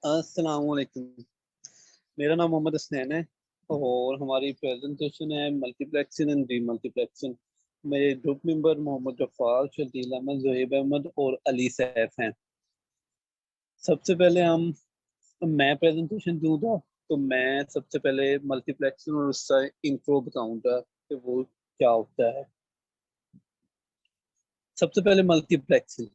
अस्सलाम वालेकुम। मेरा नाम मोहम्मद हसनैन है और हमारी प्रेजेंटेशन है मल्टीप्लेक्सिंग एंड डीमल्टीप्लेक्सिंग। मेरे ग्रुप मेंबर मोहम्मद जफ़ार, शकील अहमद, ज़ोहेब अहमद और अली सैफ हैं। सबसे पहले मैं प्रेजेंटेशन दूंगा, तो मैं सबसे पहले मल्टीप्लेक्सिंग और उसका इंट्रो बताऊंगा कि वो क्या होता है। सबसे पहले मल्टीप्लेक्सिंग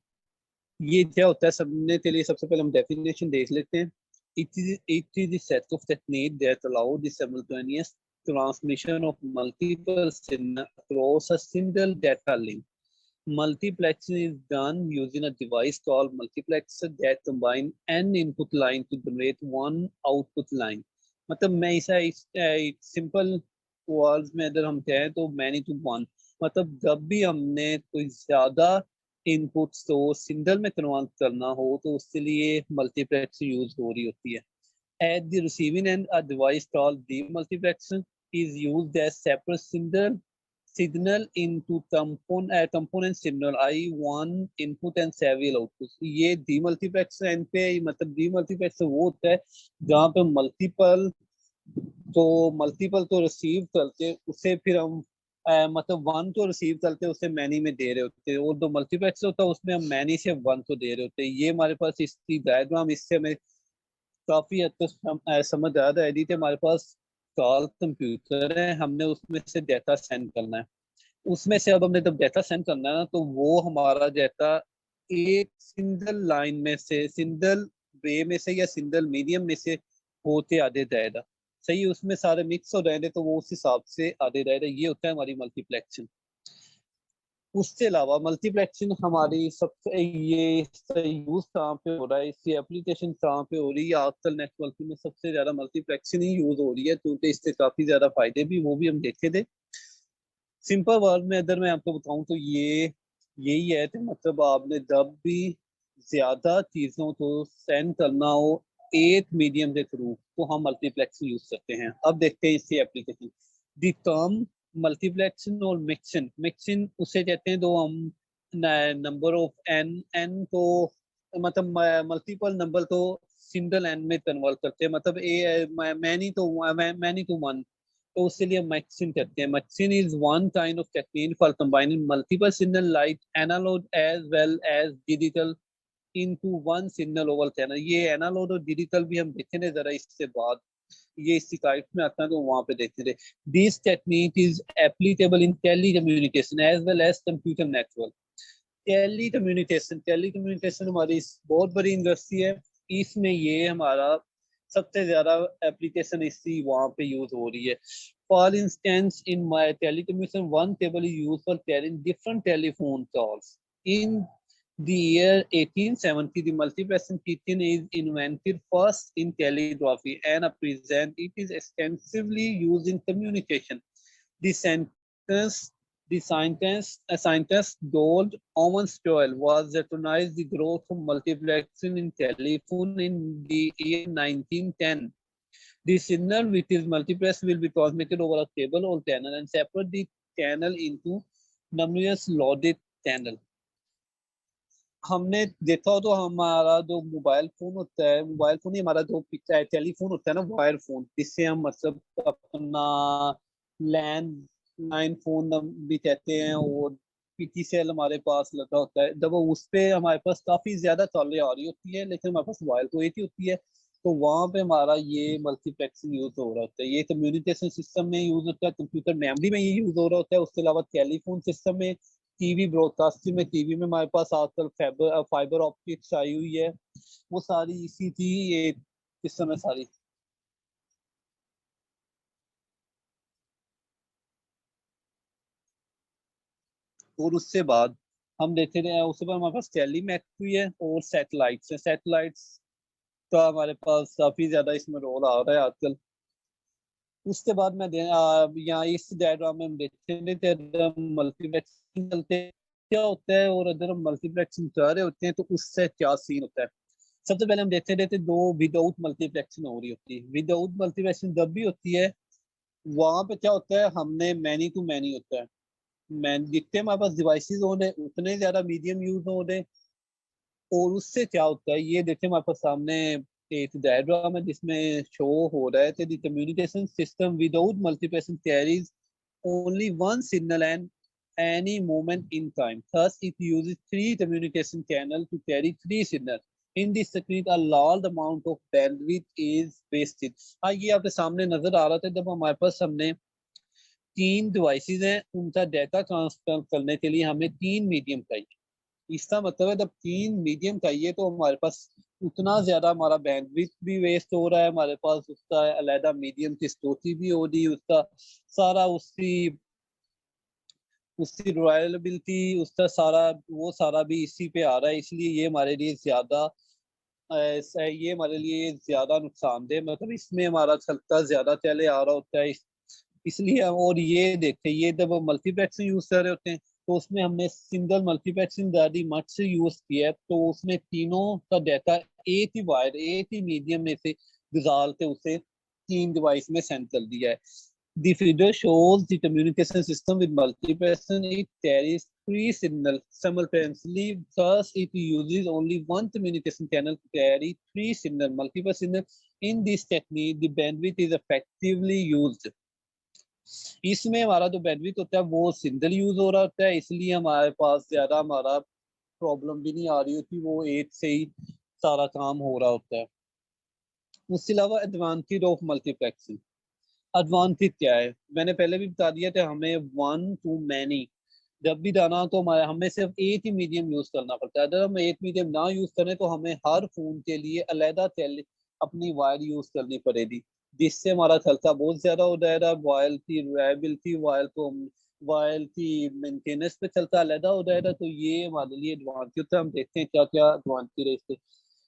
ये क्या होता है सबने के लिए सबसे पहले हम डेफिनेशन देख लेते हैं। It is a set of techniques that allow the simultaneous transmission of multiple signals across a single data link. Multiplexing is done using a device called multiplexer that combine n input line to generate one output line. मतलब मैं इस simple words में अगर हम कहें तो many to one, मतलब जब भी हमने कोई ज्यादा इनपुट्स को सिंगल में कन्वर्ट करना हो तो उसके लिए मल्टीप्लेक्स यूज हो रही होती है। At the receiving end, a device called demultiplexer is used as separate signal into component signal, i.e. one input and several outputs. ये demultiplexer एंड पे मतलब demultiplexer वो होता है जहाँ पे मल्टीपल तो रिसीव करके उसे फिर हम मतलब वन तो रिसीव करके उसे मैनी में दे रहे होते हैं, और जो मल्टीप्लेक्स होता है उसमें हम मैनी से वन तो दे रहे होते हैं। ये हमारे पास इसकी डायग्राम, इससे हमें काफी हद तक समझ आ रहा है। एडिट हमारे पास कॉल कंप्यूटर है, हमने उसमें से डेटा सेंड करना है। उसमें से अब हमने जब डेटा सेंड करना है ना, तो वो हमारा डेटा एक सिंगल लाइन में से, सिंगल वे में से या सिंगल मीडियम में से होते आगे जाएगा। सही, उसमें सारे मिक्स हो रहे थे तो वो उस हिसाब से आगे जाएगा। ये होता है हमारी मल्टीप्लेक्सिंग। उसके अलावा मल्टीप्लेक्सिंग हमारी सबसे ये यूज कहाँ पे हो रहा है, इसकी एप्लीकेशन कहाँ पे हो रही है? आजकल नेटवर्किंग में सबसे ज्यादा मल्टीप्लेक्सिंग ही यूज हो रही है, क्योंकि इससे काफी ज्यादा फायदे भी वो भी हम देखे थे। सिंपल वर्ड में अगर मैं आपको बताऊं तो ये यही है कि मतलब आपने जब भी ज्यादा चीजों को सेंड करना हो एक मीडियम के थ्रू, तो हम मल्टीप्लेक्सिंग यूज करते हैं। अब देखते हैं इसकी एप्लीकेशन। दी टर्म मल्टीप्लेक्सिंग और मिक्सिंग, मिक्सिंग उसे कहते हैं जो हम नंबर ऑफ एन एन को मतलब मल्टीपल नंबर तो सिंगल एन में कन्वर्ट करते हैं, मतलब ए मैनी टू वन, तो उसके लिए मैक्सिन कहते हैं। Muxing is one kind of technique for combining multiple signal like analogue as well as digital into one signal over channel. ये एनालॉग और डिजिटल भी हम देखेंगे जरा इससे बाद, ये इसी टाइप में आता है तो वहां पे देखते थे। This technique is applicable in telecommunication as well as computer network. Telecommunication हमारी बहुत बड़ी इंडस्ट्री है। इसमें ये हमारा सबसे ज्यादा एप्लीकेशन इसी वहां पे यूज हो रही है। For instance in my telecommunication one table is use for carrying different telephone calls. In the year 1870, the multiplexing kitchen is invented first in telegraphy and at present it is extensively used in communication. The sentence the scientist George Owen Stoel was recognized the growth of multiplexing in telephone in the year 1910. The signal which is multiplexed will be transmitted over a cable or channel and separate the channel into numerous loaded channel. हमने देखा हो तो हमारा जो mobile phone होता है, mobile phone ही हमारा जो टेलीफोन होता है ना, वायर फोन, जिससे हम मतलब अपना लैंड लाइन फोन भी कहते हैं, और पीटी सेल हमारे पास लगा होता है। जब उस पे हमारे पास काफी ज्यादा कॉलें आ रही होती है लेकिन हमारे पास मोबाइल तो एक ही होती है, तो वहां पे हमारा ये मल्टीप्लेक्सिंग यूज हो रहा होता है। ये कम्युनिकेशन सिस्टम में यूज होता है, कंप्यूटर मेमोरी में ये यूज हो रहा होता है। उसके अलावा टेलीफोन सिस्टम में, टीवी ब्रॉडकास्टिंग में, टीवी में हमारे पास आजकल फाइबर ऑप्टिक्स आई हुई है, वो सारी इसी थी ये सिस्टम है सारी। और उससे बाद हम देखते रहे, उसके बाद हमारे पास टेलीमैक हुई है और सैटेलाइट्स है। सैटेलाइट्स का हमारे पास काफी ज्यादा इसमें रोल आ रहा है आजकल। उसके बाद यहाँ इस डायग्राम में हम देखते हैं मल्टीप्लेक्सिंग चलते क्या होता है, और अगर हम मल्टीप्लेक्सिंग कर रहे होते हैं तो उससे क्या सीन होता है। सबसे पहले हम देखते रहते दो विदाउट मल्टीप्लेक्सिंग हो रही होती है। विदाउट मल्टीप्लेक्सिंग जब भी होती है वहां पे क्या होता है, हमने मैनी टू मैनी होता है। मैन जितने हमारे पास डिवाइसेस हो रहे उतने ज्यादा मीडियम यूज हो रहे, और उससे क्या होता है ये देखिए हमारे पास सामने एक डायग्राम है जिसमें शो हो रहा है कि the communication system without multiplexing carries only one signal and any moment in time. Thus, it uses three communication channels to carry three signals. In this technique, a large amount of bandwidth is wasted. हाँ, ये आपके सामने नजर आ रहा था जब हमारे पास हमने तीन डिवाइसेस हैं, उनका डाटा ट्रांसफर करने के लिए हमें तीन मीडियम चाहिए। इसका मतलब है जब तीन मीडियम चाहिए तो हमारे पास उतना ज्यादा हमारा बैंडविड्थ भी वेस्ट हो रहा है, हमारे पास उसका अलहदा मीडियम की स्टोरेज भी हो रही है, उसका सारा उसकी उसकी रॉयबिलिटी उसका सारा वो सारा भी इसी पे आ रहा है। इसलिए ये हमारे लिए ज्यादा ये हमारे लिए ज्यादा नुकसानदेह, मतलब इसमें हमारा खर्चा ज्यादा चले आ रहा होता है। इसलिए और ये देखते ये जब मल्टीप्लेक्सिंग यूज कर रहे होते हैं तो उसमें हमने सिंगल मल्टीप्लेक्सिंग ज्यादा मच से यूज किया है, तो उसमें तीनों का डाटा एक ही वायर एक ही मीडियम में से गुजार के उसे तीन डिवाइस में सेंड कर दिया है। The figure shows the communication system with multiplexing. It carries three signals simultaneously. Thus, it uses only one communication channel to carry three signals, multiple signals. In this technique, the bandwidth is effectively used. इसमें हमारा जो bandwidth होता है वो single use हो रहा होता है, इसलिए हमारे पास ज्यादा हमारा प्रॉब्लम भी नहीं आ रही होती, वो एक से ही सारा काम हो रहा होता है। उसके अलावा एडवांटेज ऑफ मल्टीप्लेक्सिंग, एडवांटेज क्या है मैंने पहले भी बता दिया था, हमें वन टू मैनी जब भी जाना तो हमें सिर्फ एक ही मीडियम यूज करना पड़ता है। अगर हम एक मीडियम ना यूज करें तो हमें हर फोन के लिए अलहदा अपनी वायर यूज करनी पड़ेगी, जिससे हमारा खर्चा बहुत ज्यादा हो जाएगा। वायर की रिलायबिलिटी वायर की मेंटेनेंस पे चलता अलहदा हो जाएगा, तो ये हमारे लिए एडवांटेज होता है। हम देखते हैं क्या क्या एडवांटेज है इससे।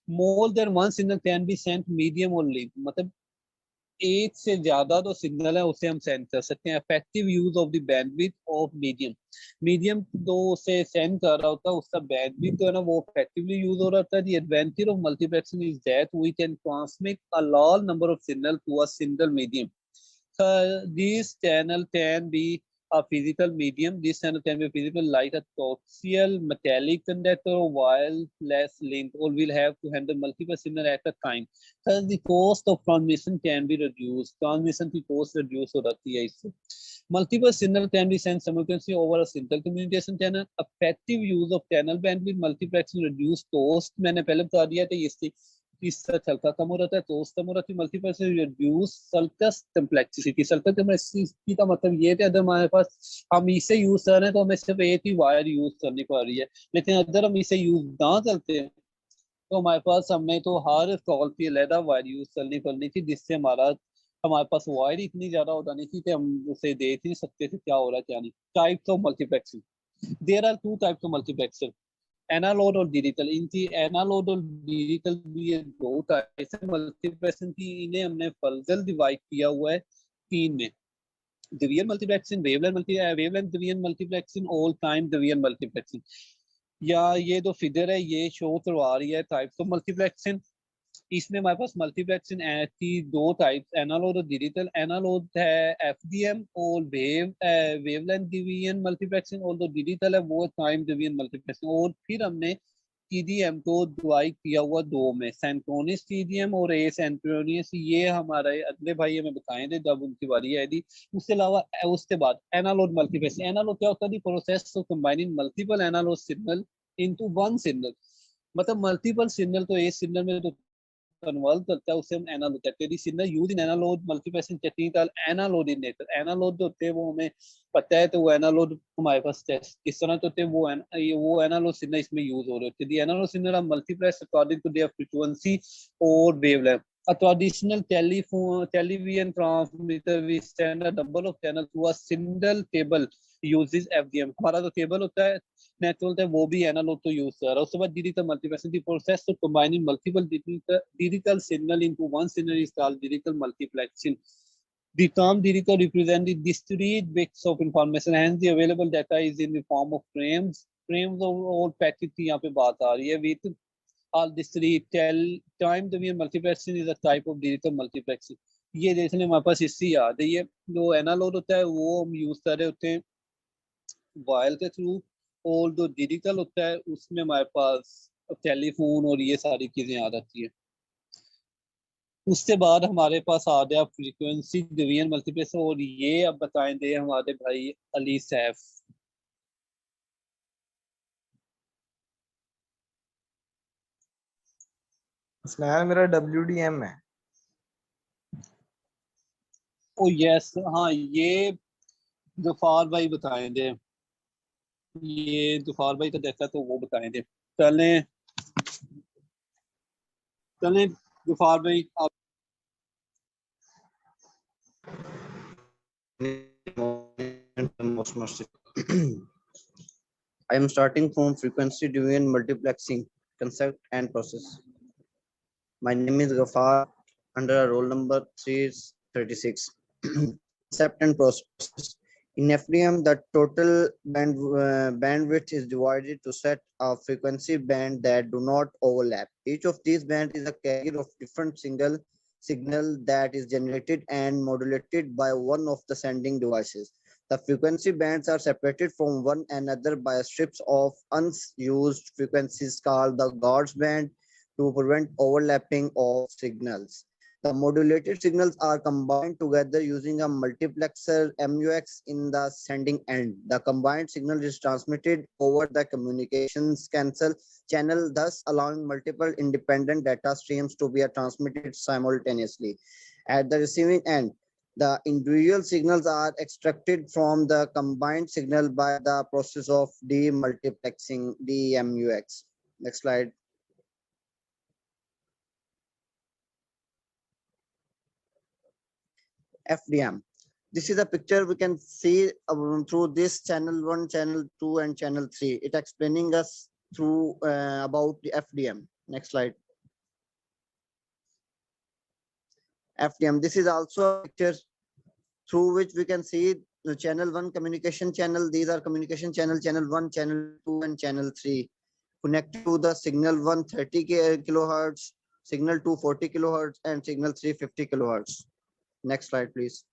More than one signal can be sent medium और लिंक, मतलब एक से ज्यादा जो सिग्नल है उसे हम सेंड कर सकते हैं। Effective use of the bandwidth of medium, medium तो उसे सेंड कर रहा होता है उसका बैंडविड्थ जो है ना वो इफेक्टिवली यूज हो रहा है। The advantage of multiplexing is that we can transmit a large number of signal to a single medium. This channel can be a physical medium. This channel can be physical like a coaxial metallic conductor or wireless link, or will have to handle multiple signals at a time. Thus, the cost of transmission can be reduced. Transmission की cost reduce हो जाती है इससे। Multiple signal can be sent simultaneously over a single communication channel. Effective use of channel bandwidth multiplexing reduce cost. मैंने पहले बता दिया था इससे इसका हल्का कम हो रहा है तो उस कम हो रहा है। मल्टीपल से reduce sulcus complexity, sulcus complexity का मतलब ये है अगर हमारे पास हम इसे यूज कर रहे हैं तो हमें सिर्फ एक ही वायर यूज करनी पड़ रही है, लेकिन अगर हम इसे यूज ना करते हैं तो हमारे पास हमें तो हर कॉल की अलहदा वायर यूज करनी पड़नी थी, जिससे हमारे पास वायर इतनी ज्यादा हो जानी थी कि हम उसे देख नहीं सकते थे क्या हो रहा है क्या नहीं। Types of multiplexing, there are two types of multiplexer, analogue और डिजिटल। इनकी एनालॉग और डिजिटल भी ये दो टाइप है मल्टीप्लेक्सिंग की, इन्हें हमने फर्दर डिवाइड किया हुआ है तीन में। Division multiplexing, wavelength division multiplexing, all time division multiplexing. या ये जो फिगर है ये शो करवा रही है टाइप्स ऑफ मल्टीप्लेक्सिंग। इसमें हमारे पास मल्टीप्लेक्सिंग की दो टाइप्स एनालॉग और डिजिटल। एनालॉग है एफडीएम और वेवलेंथ डिवीजन मल्टीप्लेक्सिंग, और जो डिजिटल है वो टाइम डिवीजन मल्टीप्लेक्सिंग। और फिर हमने टीडीएम को डिवाइड किया हुआ दो में, सेंक्रोनियस टीडीएम और एसिंक्रोनियस। ये हमारे अगले भाई हमें बताए थे जब उनकी बारी आएगी। उसके अलावा उसके बाद एनालॉग मल्टीप्लेक्सिंग। एनालॉग क्या होता है? Process of combining multiple analogue signal into one signal, मतलब मल्टीपल सिग्नल तो एक सिग्नल में तो कन्वर्ट करता है उसे हम एनालॉग कहते हैं। Signal use in analogue multiplexing technique analogue in nature. Analogue जो होते हैं वो हमें पता है, तो वो एनालॉग हमारे पास किस तरह के होते हैं, वो एनालॉग सिग्नल इसमें यूज हो रहे होते हैं। The analogue signal are multiplex according to their frequency और wavelength. A traditional television transmitter with standard number of channels to a single cable uses FDM। हमारा जो केबल होता है नेचुरल है वो भी एनालॉग तो यूज कर रहा है। उसके बाद digital multiplexing, the process of combining multiple digital signal into one signal is called digital multiplexing. The term digital represents the discrete bits of information, hence the available data is in the form of frames और packet की यहाँ पे बात आ रही है। with all discrete time division multiplexing is a type of digital multiplexing। ये देखने हमारे पास इससे याद है, ये जो एनालॉग होता है वो हम यूज कर रहे होते हैं वायर के थ्रू, और जो डिजिटल होता है उसमें हमारे पास टेलीफोन और ये सारी चीजें आ जाती है। उसके बाद हमारे पास आ गया फ्रीक्वेंसी डिवीजन मल्टीप्लेक्स, और ये अब बताएंगे हमारे भाई अली सैफ। इसमें यार मेरा WDM है। ओ यस, हाँ ये गफार भाई बताएंगे, ये गफार भाई का देखा तो वो बताएंगे। चलें चलें गफार भाई आप। I am starting from frequency driven multiplexing concept and process. My name is Ghaffar under roll number 336. Concept and process. In FDM, the total bandwidth is divided to set a frequency band that do not overlap. Each of these bands is a carrier of different signal that is generated and modulated by one of the sending devices. The frequency bands are separated from one another by strips of unused frequencies called the Gauge band to prevent overlapping of signals. The modulated signals are combined together using a multiplexer MUX in the sending end. The combined signal is transmitted over the communications cancel channel, thus allowing multiple independent data streams to be transmitted simultaneously. At the receiving end, the individual signals are extracted from the combined signal by the process of demultiplexing, DMUX. Next slide. FDM. This is a picture we can see through this channel 1, channel 2, and channel 3. It explaining us through about the FDM. Next slide. FDM. This is also a picture through which we can see the channel 1 communication channel. These are communication channel 1, channel 2, and channel 3. Connected to the signal 1 30 kilohertz, signal 2 40 kilohertz, and signal 3 50 kilohertz. Next slide, please.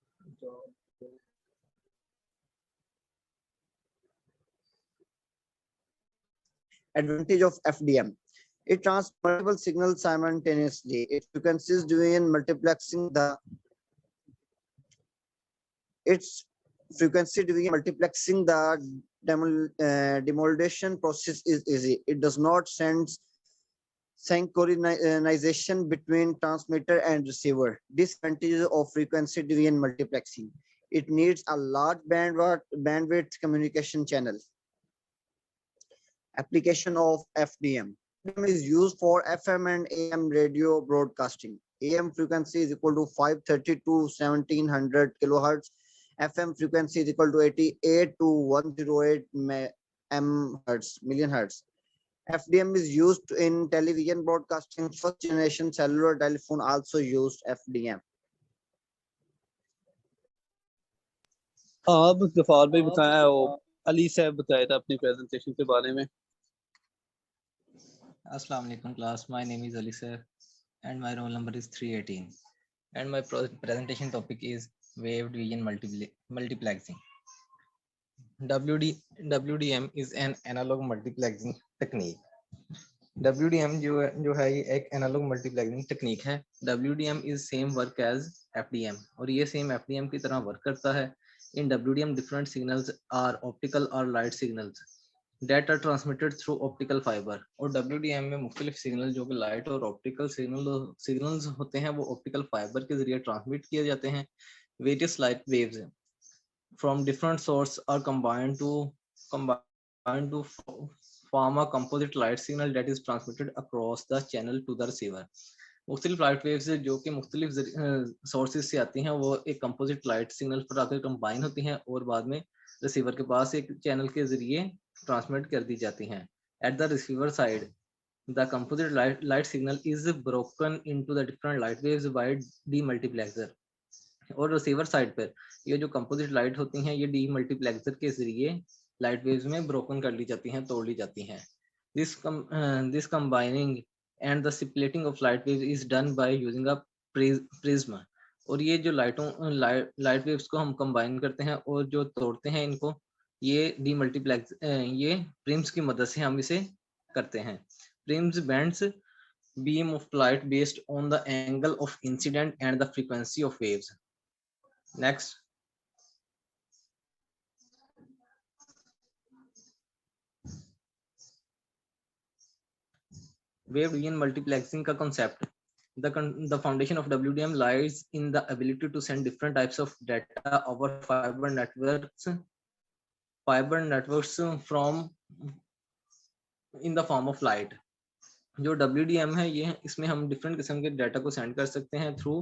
Advantage of FDM. It transmits multiple signals simultaneously. Its frequencies during multiplexing the demodulation process is easy. It does not send synchronization between transmitter and receiver. Disadvantages of frequency division multiplexing. It needs a large bandwidth communication channel. Application of FDM. FDM is used for FM and AM radio broadcasting. AM frequency is equal to 530 to 1700 kilohertz. FM frequency is equal to 88 to 108 million hertz. FDM is used in television broadcasting. First generation cellular telephone also used FDM. अब गफार भाई बताया, वो अली साहब बताया था अपनी presentation के बारे में। Assalamu alaikum class, my name is Ali sir and my roll number is 318 and my presentation topic is wave division multiplexing. WDM is an analog multiplexing technique. WDM जो है ये एक एनालॉग मल्टीप्लेक्सिंग टेक्निक है। WDM is same work as FDM और ये same FDM की तरह work करता है। In WDM different signals are optical or light signals that are transmitted through optical fiber। और WDM में मुख्तलिफ सिग्नल जो कि लाइट और ऑप्टिकल सिग्नल्स होते हैं वो ऑप्टिकल फाइबर के जरिए ट्रांसमिट किए जाते हैं। Various light waves from different sources are combined to form a composite light signal that is transmitted across the channel to the receiver। मुख्तलिफ लाइट वेव्स जो कि मुख्तलिफ सोर्सेज से आती हैं वो एक कंपोजिट लाइट सिग्नल पर आकर कंबाइन होती हैं और बाद में रिसीवर के पास एक चैनल के जरिए ट्रांसमिट कर दी जाती हैं। At the receiver side the composite light signal is broken into the different light waves by demultiplexer. और रिसीवर साइड पर ये जो कंपोजिट लाइट होती हैं ये डीमल्टीप्लेक्सर के जरिए लाइट वेव्स में ब्रोकन कर ली जाती हैं, तोड़ ली जाती हैं। This combining and the splitting of light wave is done by using a prism। और ये जो लाइट वेव्स को हम कंबाइन करते हैं और जो तोड़ते हैं इनको ये डीमल्टीप्लेक्स ये प्रिम्स की मदद से हम इसे करते हैं। Prim's bands beam of light based on the angle of incident and the frequency of waves. Next. Wave division multiplexing का concept. The foundation of WDM lies in the ability to send different types of data over fiber networks from in the form of light. जो WDM है ये इसमें हम different किस्म के data को send कर सकते हैं थ्रू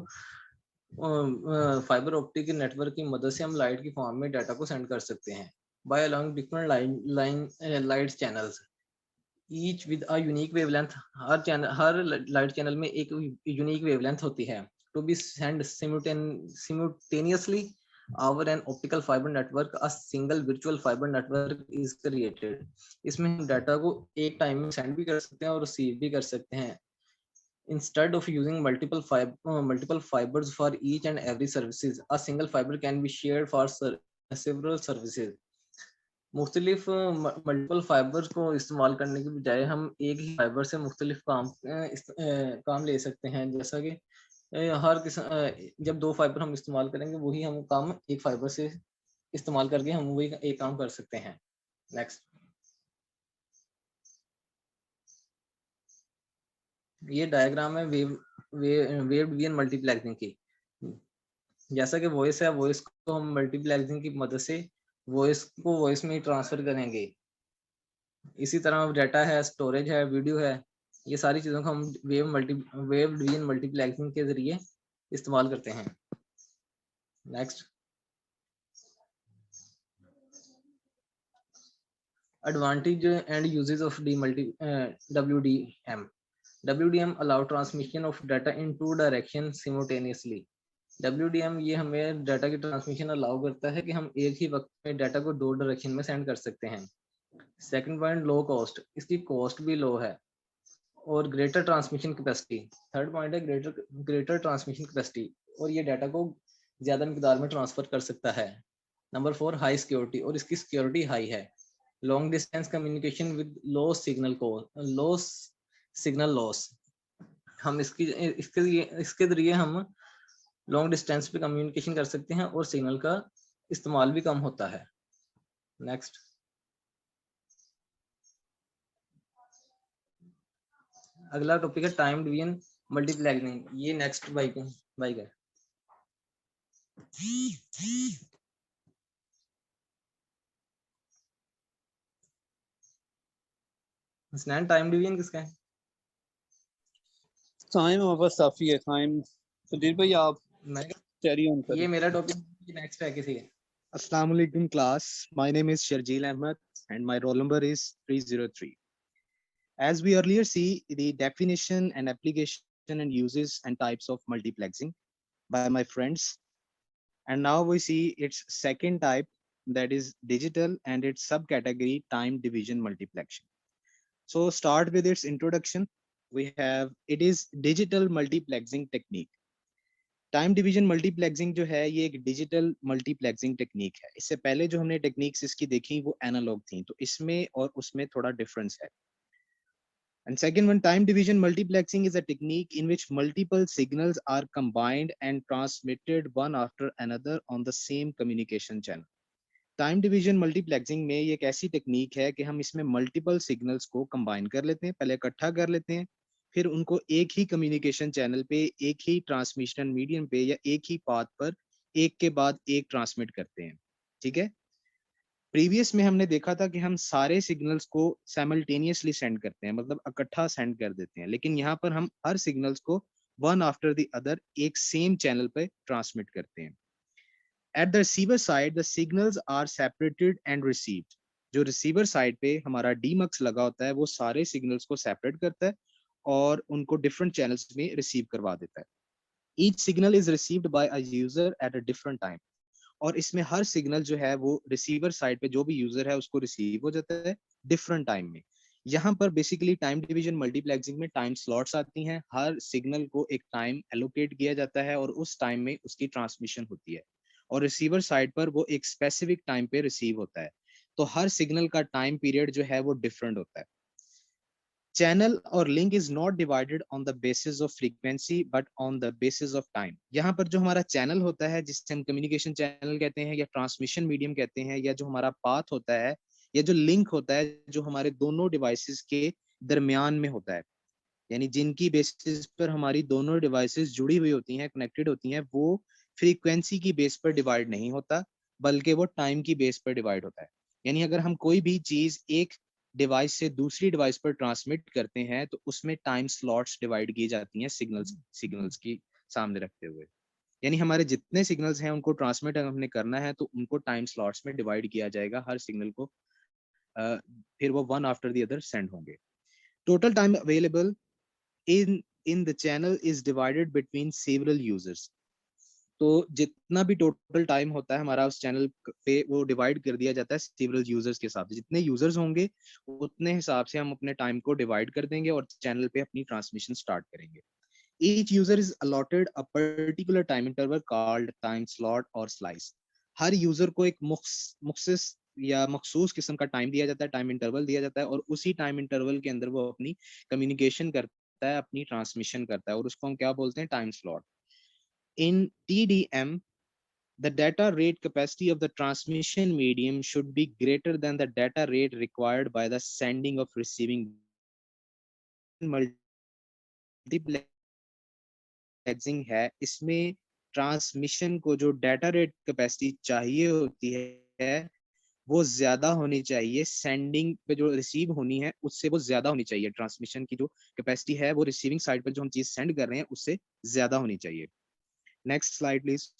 फाइबर ऑप्टिक नेटवर्क की मदद से हम लाइट की फॉर्म में डाटा को सेंड कर सकते हैं by along different light channels each with a unique wavelength. हर लाइट चैनल में एक यूनिक वेवलेंथ होती है to be send simultaneously over an optical fiber network. A single virtual fiber network is created. इसमें हम डाटा को एक time में सेंड भी कर सकते हैं और रिसीव भी कर सकते हैं. Instead of using multiple fibers for each and every services, a single fiber can be shared for several services. मुख्तलिफ मल्टीपल फाइबर्स को इस्तेमाल करने की बजाय हम एक ही फाइबर से मुख्तलिफ काम ले सकते हैं. जैसा कि हर किस्म जब 2 फाइबर हम इस्तेमाल करेंगे वही हम काम एक फाइबर से इस्तेमाल करके हम वही एक काम कर सकते हैं. नेक्स्ट. ये डायग्राम है वेव डिवीजन मल्टीप्लेक्सिंग की. जैसा कि वॉइस है, वॉइस को हम मल्टीप्लेक्सिंग की मदद से वॉइस को वॉइस में ट्रांसफर करेंगे. इसी तरह डाटा है, स्टोरेज है, वीडियो है, ये सारी चीजों को हम वेव डिवीजन मल्टीप्लेक्सिंग के जरिए इस्तेमाल करते हैं. Next. Advantage and uses of WDM. WDM allow transmission of data in 2 directions simultaneously. WDM ये हमें डाटा की ट्रांसमिशन अलाउ करता है कि हम एक ही वक्त में डाटा को 2 डायरेक्शन में सेंड कर सकते हैं. Second point, low cost. इसकी कॉस्ट भी लो है. और greater transmission capacity. Third point है ग्रेटर ट्रांसमिशन कैपेसिटी, और ये डाटा को ज्यादा मिकदार में ट्रांसफर कर सकता है. नंबर 4, हाई सिक्योरिटी, और इसकी सिक्योरिटी हाई है. Long distance communication with low signal loss. हम इसके जरिए हम लॉन्ग डिस्टेंस पे कम्युनिकेशन कर सकते हैं और सिग्नल का इस्तेमाल भी कम होता है. नेक्स्ट. अगला टॉपिक है टाइम डिवीजन मल्टीप्लेक्सिंग. ये नेक्स्ट बाइक है. टाइम डिवीजन किसका है? टाइम हमारे पास काफी है. टाइम सुधीर भाई आप कैरी ऑन करें. ये मेरा टॉपिक नेक्स्ट है किसी. Assalamu alaikum class. My name is Sharjeel Ahmed and my roll number is 303. As we earlier see the definition and application and uses and types of multiplexing by my friends, and now we see its second type, that is digital, and its subcategory time division multiplexing. So start with its introduction. We have it is digital multiplexing technique. Time division multiplexing जो है ये एक digital multiplexing technique है. इससे पहले जो हमने techniques इसकी देखी वो एनालॉग थी, तो इसमें और उसमें थोड़ा डिफरेंस है. And second one, time division multiplexing is a technique in which multiple signals are combined and transmitted one after another on the same communication channel. Time division multiplexing में ये एक ऐसी टेक्निक है कि हम इसमें मल्टीपल सिग्नल्स को combine कर लेते हैं, पहले इकट्ठा कर लेते हैं, फिर उनको एक ही कम्युनिकेशन चैनल पे, एक ही ट्रांसमिशन मीडियम पे या एक ही पाथ पर एक के बाद एक ट्रांसमिट करते हैं. ठीक है. प्रीवियस में हमने देखा था कि हम सारे सिग्नल्स को साइमल्टेनियसली सेंड करते हैं, मतलब इकट्ठा सेंड कर देते हैं, लेकिन यहाँ पर हम हर सिग्नल्स को वन आफ्टर द अदर एक सेम चैनल पे ट्रांसमिट करते हैं. At the receiver side, the signals are separated and received. जो रिसीवर साइड पे हमारा डीमक्स लगा होता है वो सारे सिग्नल्स को सेपरेट करता है और उनको डिफरेंट चैनल्स में रिसीव करवा देता है. Each signal is received by a user at a different time. और इसमें हर सिग्नल जो है वो रिसीवर साइड पे जो भी यूजर है उसको रिसीव हो जाता है डिफरेंट टाइम में. यहाँ पर बेसिकली टाइम डिवीजन मल्टीप्लेक्सिंग में टाइम स्लॉट्स आती हैं. हर सिग्नल को एक टाइम एलोकेट किया जाता है और उस टाइम में उसकी ट्रांसमिशन होती है और रिसीवर साइड पर वो एक स्पेसिफिक टाइम पे रिसीव होता है. तो हर सिग्नल का टाइम पीरियड जो है वो डिफरेंट होता है. चैनल और link is not divided on the basis of frequency but on the basis of time. यहाँ पर जो हमारा चैनल होता है जिसे हम कम्युनिकेशन चैनल कहते हैं या ट्रांसमिशन मीडियम कहते हैं, या जो हमारा पाथ होता है या जो लिंक होता है जो हमारे दोनों डिवाइसेस के दरमियान में होता है, यानी जिनकी बेसिस पर हमारी दोनों डिवाइसेस जुड़ी हुई होती हैं, कनेक्टेड होती हैं, वो फ्रीक्वेंसी की बेस पर डिवाइड नहीं होता बल्कि वो टाइम की बेस पर डिवाइड होता है। यानी अगर हम कोई भी चीज एक डिवाइस से दूसरी डिवाइस पर ट्रांसमिट करते हैं तो उसमें टाइम स्लॉट्स डिवाइड की जाती हैं सिग्नल्स की सामने रखते हुए। यानी हमारे जितने सिग्नल्स हैं उनको ट्रांसमिट अगर हमने करना है तो उनको टाइम स्लॉट्स में डिवाइड किया जाएगा हर सिग्नल को, फिर वो one after the other send होंगे। Total time available in the channel is divided between several users। तो जितना भी टोटल टाइम होता है हमारा उस चैनल पे वो डिवाइड कर दिया जाता है सेवरल यूजर्स के हिसाब से। जितने यूजर्स होंगे उतने हिसाब से हम अपने टाइम को डिवाइड कर देंगे और चैनल पे अपनी ट्रांसमिशन स्टार्ट करेंगे। Each user is allotted a particular time interval called time slot or slice। Her user को एक मुख्सिस या मखसूस किस्म का टाइम दिया जाता है, टाइम इंटरवल दिया जाता है, और उसी टाइम इंटरवल के अंदर वो अपनी कम्युनिकेशन करता है, अपनी ट्रांसमिशन करता है, और उसको हम क्या बोलते हैं, time slot. In TDM the data rate capacity of the transmission medium should be greater than the data rate required by the sending of receiving multiplexing है। इसमें ट्रांसमिशन को जो डाटा रेट कैपेसिटी चाहिए होती है वो ज्यादा होनी चाहिए, सेंडिंग पे जो रिसीव होनी है उससे वो ज्यादा होनी चाहिए। ट्रांसमिशन की जो कैपेसिटी है वो रिसीविंग साइड पर जो हम चीज सेंड कर रहे हैं उससे ज्यादा होनी चाहिए। Next slide please.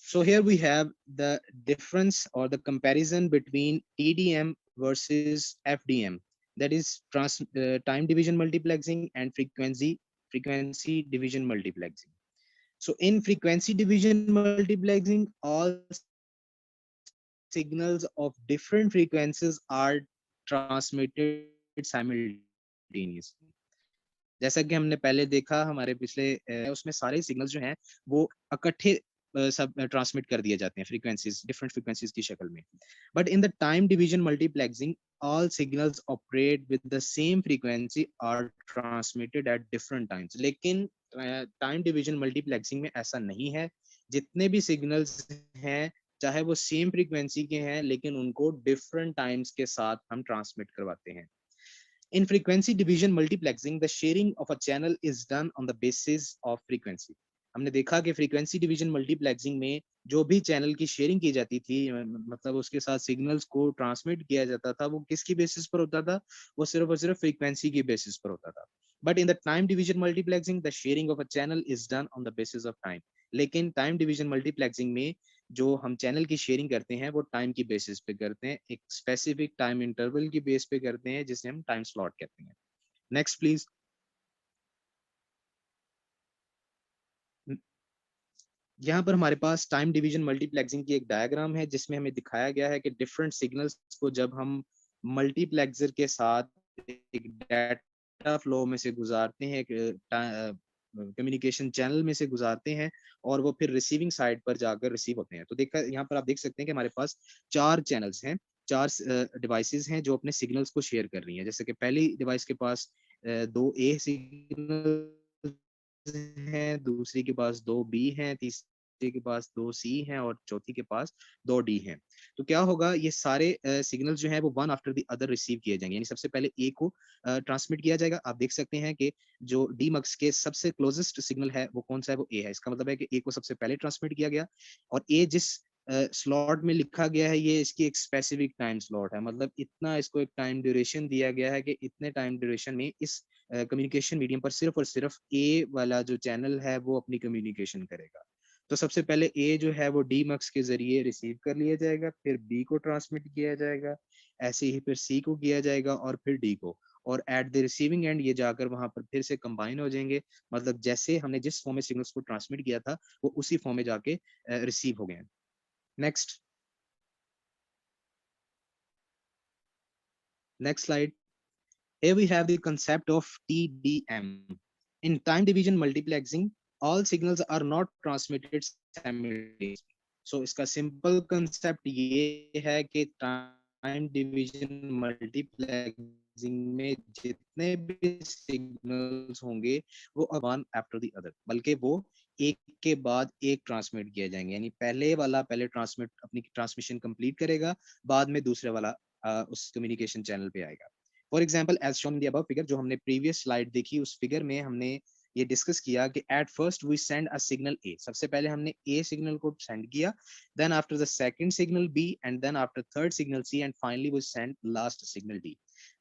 So here we have the difference or the comparison between TDM versus FDM, that is time division multiplexing and frequency division multiplexing. So in frequency division multiplexing, all signals of different frequencies are transmitted simultaneously। जैसा कि हमने पहले देखा हमारे पिछले उसमें सारे signals जो हैं वो इकट्ठे सब ट्रांसमिट कर दिए जाते हैं फ्रीक्वेंसीज, डिफरेंट फ्रीक्वेंसीज की शक्ल में। But in the time division multiplexing all signals operate with the same frequency are transmitted at different times। लेकिन टाइम डिवीजन मल्टीप्लेक्सिंग में ऐसा नहीं है। जितने भी सिग्नल्स हैं चाहे वो सेम फ्रीक्वेंसी के हैं लेकिन उनको डिफरेंट टाइम्स के साथ हम ट्रांसमिट करवाते हैं। In frequency division multiplexing, the sharing of a channel is done on the basis of frequency। हमने देखा कि फ्रीक्वेंसी डिवीजन मल्टीप्लेक्सिंग में जो भी चैनल की शेयरिंग की जाती थी, मतलब उसके साथ सिग्नल्स को ट्रांसमिट किया जाता था, वो किसकी बेसिस पर होता था, वो सिर्फ और सिर्फ फ्रीक्वेंसी की बेसिस पर होता था। But in the time division multiplexing the sharing of a channel is done on the basis of time. लेकिन टाइम डिवीजन मल्टीप्लेक्सिंग में जो हम चैनल की शेयरिंग करते हैं वो टाइम की बेसिस पे करते हैं, एक स्पेसिफिक टाइम इंटरवल की बेस पे करते हैं जिसे हम टाइम स्लॉट कहते हैं। Next please. यहाँ पर हमारे पास टाइम डिवीजन मल्टीप्लेक्सिंग की एक डायग्राम है जिसमें हमें दिखाया गया है कि डिफरेंट सिग्नल्स को जब हम मल्टीप्लेक्सर के साथ एक डाटा फ्लो में से गुजारते हैं, एक कम्युनिकेशन चैनल में से गुजारते हैं और वो फिर रिसीविंग साइड पर जाकर रिसीव होते हैं। तो देखा यहाँ पर आप देख सकते हैं कि हमारे पास 4 चैनल्स हैं, 4 डिवाइसेस हैं जो अपने सिग्नल्स को शेयर कर रही हैं। जैसे कि पहली डिवाइस के पास 2 A सिग्नल हैं, दूसरी के पास 2 B हैं, तीसरी के पास 2 C हैं और चौथी के पास 2 D हैं। तो क्या होगा, ये सारे सिग्नल जो हैं वो one after the other receive किए जाएंगे। यानी सबसे पहले A को ट्रांसमिट किया जाएगा। आप देख सकते हैं कि जो डीमक्स के सबसे क्लोजेस्ट सिग्नल है वो कौन सा है, वो A है। इसका मतलब है कि A को सबसे पहले ट्रांसमिट किया गया और A जिस स्लॉट में लिखा गया है ये इसकी एक स्पेसिफिक टाइम स्लॉट है, मतलब इतना इसको एक टाइम ड्यूरेशन दिया गया है कि इतने टाइम ड्यूरेशन में इस कम्युनिकेशन मीडियम पर सिर्फ और सिर्फ ए वाला जो चैनल है वो अपनी कम्युनिकेशन करेगा। तो सबसे पहले ए जो है वो डीमक्स के जरिए रिसीव कर लिया जाएगा, फिर बी को ट्रांसमिट किया जाएगा, ऐसे ही फिर सी को किया जाएगा और फिर डी को, और एट द रिसीविंग एंड ये जाकर वहां पर फिर से कंबाइन हो जाएंगे। मतलब जैसे हमने जिस फॉर्म में सिग्नल्स को ट्रांसमिट किया था वो उसी फॉर्म में जाके रिसीव हो गए। Next slide. Here we have the concept of TDM. In time division multiplexing, all signals are not transmitted simultaneously. So इसका simple concept ये है कि टाइम डिवीजन मल्टीप्लेक्सिंग में जितने भी सिग्नल्स होंगे वो वन आफ्टर द अदर, बल्कि वो एक के बाद एक ट्रांसमिट किए जाएंगे, यानी पहले वाला पहले ट्रांसमिट अपनी ट्रांसमिशन कंप्लीट करेगा, बाद में दूसरे वाला उस कम्युनिकेशन चैनल पे आएगा। For example as shown in the above figure, जो हमने प्रीवियस स्लाइड देखी उस फिगर में हमने ये डिस्कस किया कि at first we send a signal A, सबसे पहले हमने ए सिग्नल को सेंड किया, then after the second signal B, and then after third signal C, and finally we send last signal D।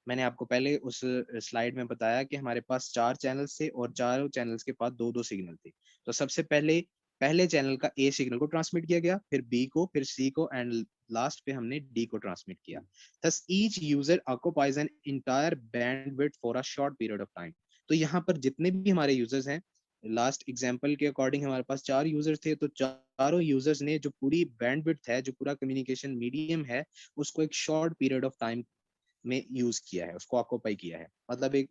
मैंने आपको पहले उस स्लाइड में बताया कि हमारे पास 4 चैनल्स थे और चारों चैनल्स के पास 2-2 सिग्नल थे। तो सबसे पहले पहले चैनल का ए सिग्नल को ट्रांसमिट किया गया, फिर बी को, फिर सी को, एंड लास्ट पे हमने डी को ट्रांसमिट किया। thus each user occupies an entire bandwidth for a short period of time। तो यहाँ पर जितने भी हमारे यूजर्स हैं, लास्ट एग्जांपल के अकॉर्डिंग हमारे पास 4 यूजर्स थे, तो चारों यूजर्स ने जो पूरी बैंडविड्थ है, जो पूरा कम्युनिकेशन मीडियम है, उसको एक शॉर्ट पीरियड ऑफ टाइम में यूज किया है, उसको ऑक्यूपाई किया है, मतलब एक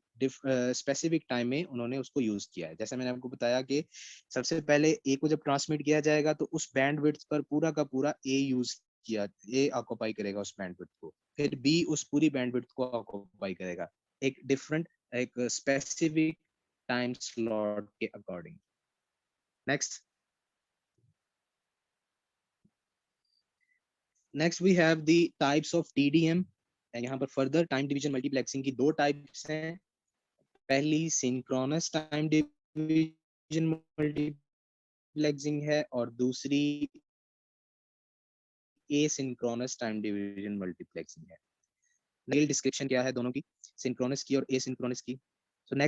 स्पेसिफिक टाइम में उन्होंने उसको यूज किया है। जैसे मैंने आपको बताया कि सबसे पहले ए को जब ट्रांसमिट किया जाएगा तो उस बैंडविड्थ पर पूरा का पूरा ए यूज किया, ए ऑक्यूपाई करेगा उस बैंडविड्थ को, फिर बी उस पूरी बैंडविड्थ को ऑक्यूपाई करेगा एक डिफरेंट, एक स्पेसिफिक टाइम स्लॉट के according. Next we have the types of TDM. यहाँ पर फर्दर टाइम डिवीजन मल्टीप्लेक्सिंग की 2 टाइप्स हैं। पहली सिंक्रोनस टाइम डिवीजन मल्टीप्लेक्सिंग है और दूसरी एसिंक्रोनस टाइम डिवीजन मल्टीप्लेक्सिंग है। डिटेल डिस्क्रिप्शन क्या है दोनों की, सिंक्रोनस की और एसिंक्रोनस की।